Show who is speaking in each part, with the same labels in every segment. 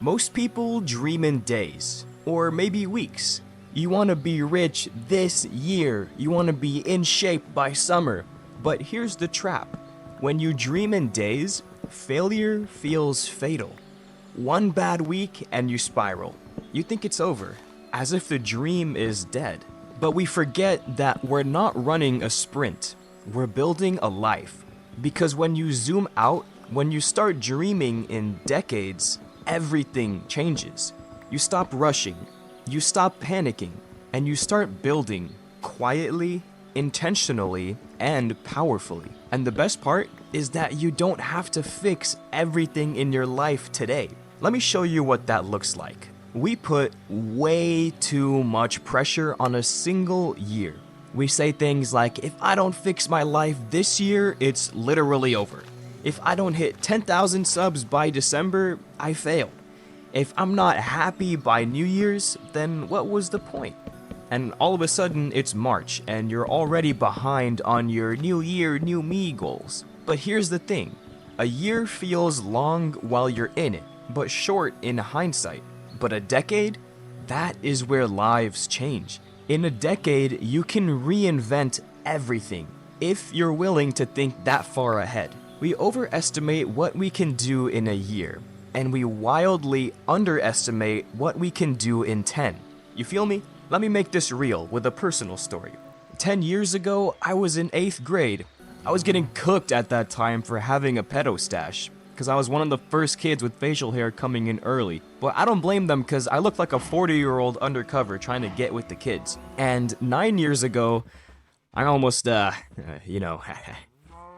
Speaker 1: Most people dream in days, or maybe weeks. You want to be rich this year, you want to be in shape by summer. But here's the trap. When you dream in days, failure feels fatal. One bad week and you spiral. You think it's over, as if the dream is dead. But we forget that we're not running a sprint, we're building a life. Because when you zoom out, when you start dreaming in decades, everything changes. You stop rushing, you stop panicking, and you start building quietly, intentionally, and powerfully. And the best part is that you don't have to fix everything in your life today. Let me show you what that looks like. We put way too much pressure on a single year. We say things like, if I don't fix my life this year, it's literally over. If I don't hit 10,000 subs by December, I failed. If I'm not happy by New Year's, then what was the point? And all of a sudden, it's March, and you're already behind on your New Year, New Me goals. But here's the thing. A year feels long while you're in it, but short in hindsight. But a decade? That is where lives change. In a decade, you can reinvent everything, if you're willing to think that far ahead. We overestimate what we can do in a year, and we wildly underestimate what we can do in 10. You feel me? Let me make this real with a personal story. 10 years ago, I was in 8th grade. I was getting cooked at that time for having a pedo stash, because I was one of the first kids with facial hair coming in early. But I don't blame them, because I looked like a 40-year-old undercover trying to get with the kids. And 9 years ago, I almost,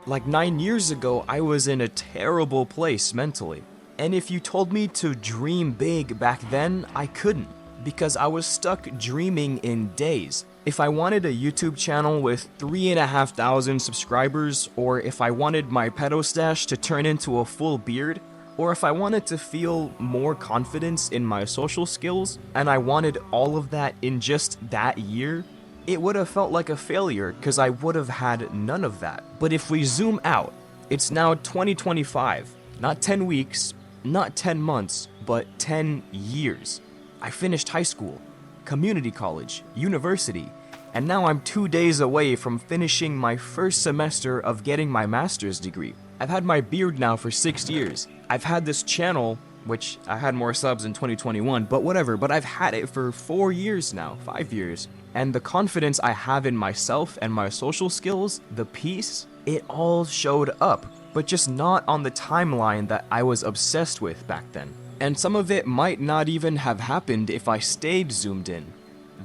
Speaker 1: like 9 years ago, I was in a terrible place mentally. And if you told me to dream big back then, I couldn't, because I was stuck dreaming in days. If I wanted a YouTube channel with 3,500 subscribers, or if I wanted my pedo stash to turn into a full beard, or if I wanted to feel more confidence in my social skills, and I wanted all of that in just that year, it would have felt like a failure because I would have had none of that. But if we zoom out, it's now 2025, not 10 weeks, not 10 months, but 10 years. I finished high school, community college, university, and now I'm 2 days away from finishing my first semester of getting my master's degree. I've had my beard now for 6 years. I've had this channel, which I had more subs in 2021, but whatever, but I've had it for 4 years now, 5 years. And the confidence I have in myself and my social skills, the peace, it all showed up, but just not on the timeline that I was obsessed with back then. And some of it might not even have happened if I stayed zoomed in.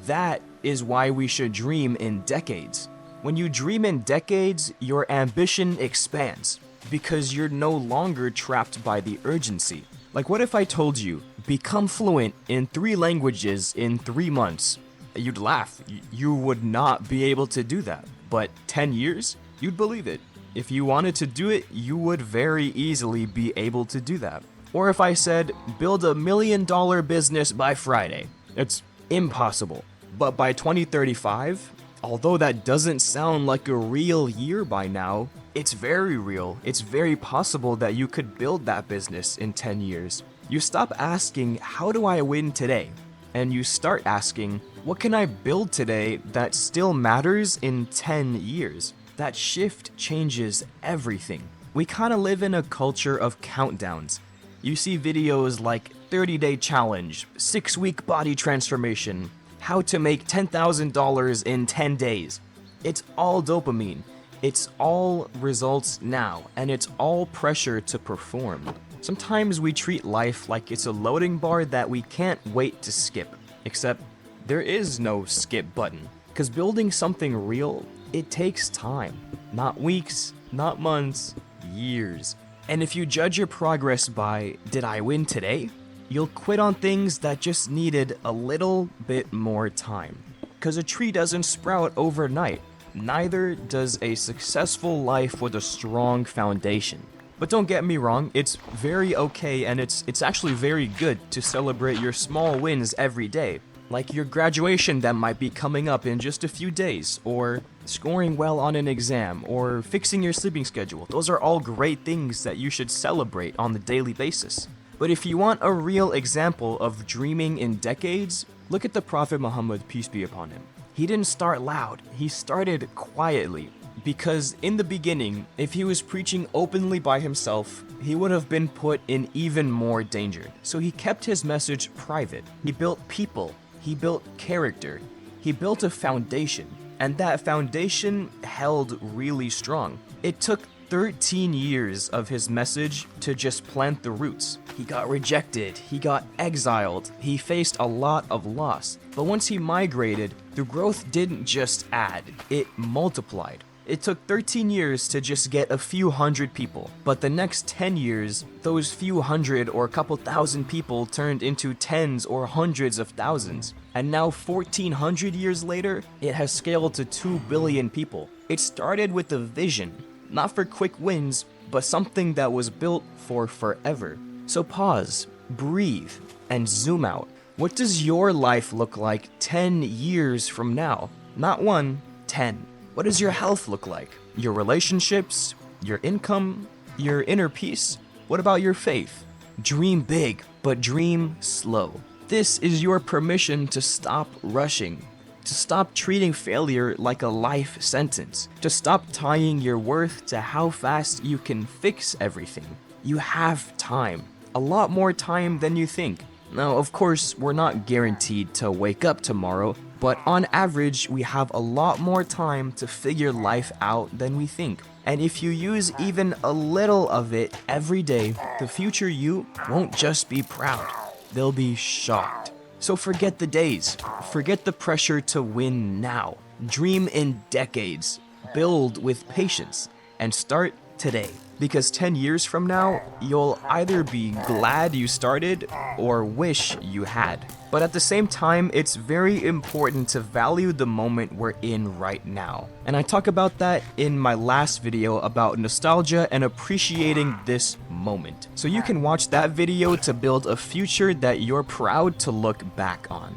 Speaker 1: That is why we should dream in decades. When you dream in decades, your ambition expands, because you're no longer trapped by the urgency. Like, what if I told you, become fluent in 3 languages in 3 months? You'd laugh. You would not be able to do that. But 10 years? You'd believe it. If you wanted to do it, you would very easily be able to do that. Or if I said, build $1 million business by Friday. It's impossible. But by 2035, although that doesn't sound like a real year by now, it's very real. It's very possible that you could build that business in 10 years. You stop asking, how do I win today? And you start asking, what can I build today that still matters in 10 years? That shift changes everything. We kind of live in a culture of countdowns. You see videos like 30-day challenge, 6-week body transformation, how to make $10,000 in 10 days. It's all dopamine. It's all results now, and it's all pressure to perform. Sometimes we treat life like it's a loading bar that we can't wait to skip. Except, there is no skip button. Because building something real, it takes time. Not weeks, not months, years. And if you judge your progress by, did I win today? You'll quit on things that just needed a little bit more time. Because a tree doesn't sprout overnight. Neither does a successful life with a strong foundation. But don't get me wrong, it's very okay and it's actually very good to celebrate your small wins every day. Like your graduation that might be coming up in just a few days, or scoring well on an exam, or fixing your sleeping schedule. Those are all great things that you should celebrate on the daily basis. But if you want a real example of dreaming in decades, look at the Prophet Muhammad, peace be upon him. He didn't start loud, he started quietly. Because in the beginning, if he was preaching openly by himself, he would have been put in even more danger. So he kept his message private. He built people, he built character, he built a foundation, and that foundation held really strong. It took 13 years of his message to just plant the roots. He got rejected, he got exiled, he faced a lot of loss. But once he migrated, the growth didn't just add, it multiplied. It took 13 years to just get a few hundred people, but the next 10 years, those few hundred or a couple thousand people turned into tens or hundreds of thousands. And now 1400 years later, it has scaled to 2 billion people. It started with a vision, not for quick wins, but something that was built for forever. So pause, breathe, and zoom out. What does your life look like 10 years from now? Not 1, 10. What does your health look like? Your relationships? Your income? Your inner peace? What about your faith? Dream big, but dream slow. This is your permission to stop rushing, to stop treating failure like a life sentence, to stop tying your worth to how fast you can fix everything. You have time, a lot more time than you think. Now, of course, we're not guaranteed to wake up tomorrow, but on average, we have a lot more time to figure life out than we think. And if you use even a little of it every day, the future you won't just be proud, they'll be shocked. So forget the days, forget the pressure to win now. Dream in decades, build with patience, and start today. Because 10 years from now, you'll either be glad you started or wish you had. But at the same time, it's very important to value the moment we're in right now. And I talk about that in my last video about nostalgia and appreciating this moment. So you can watch that video to build a future that you're proud to look back on.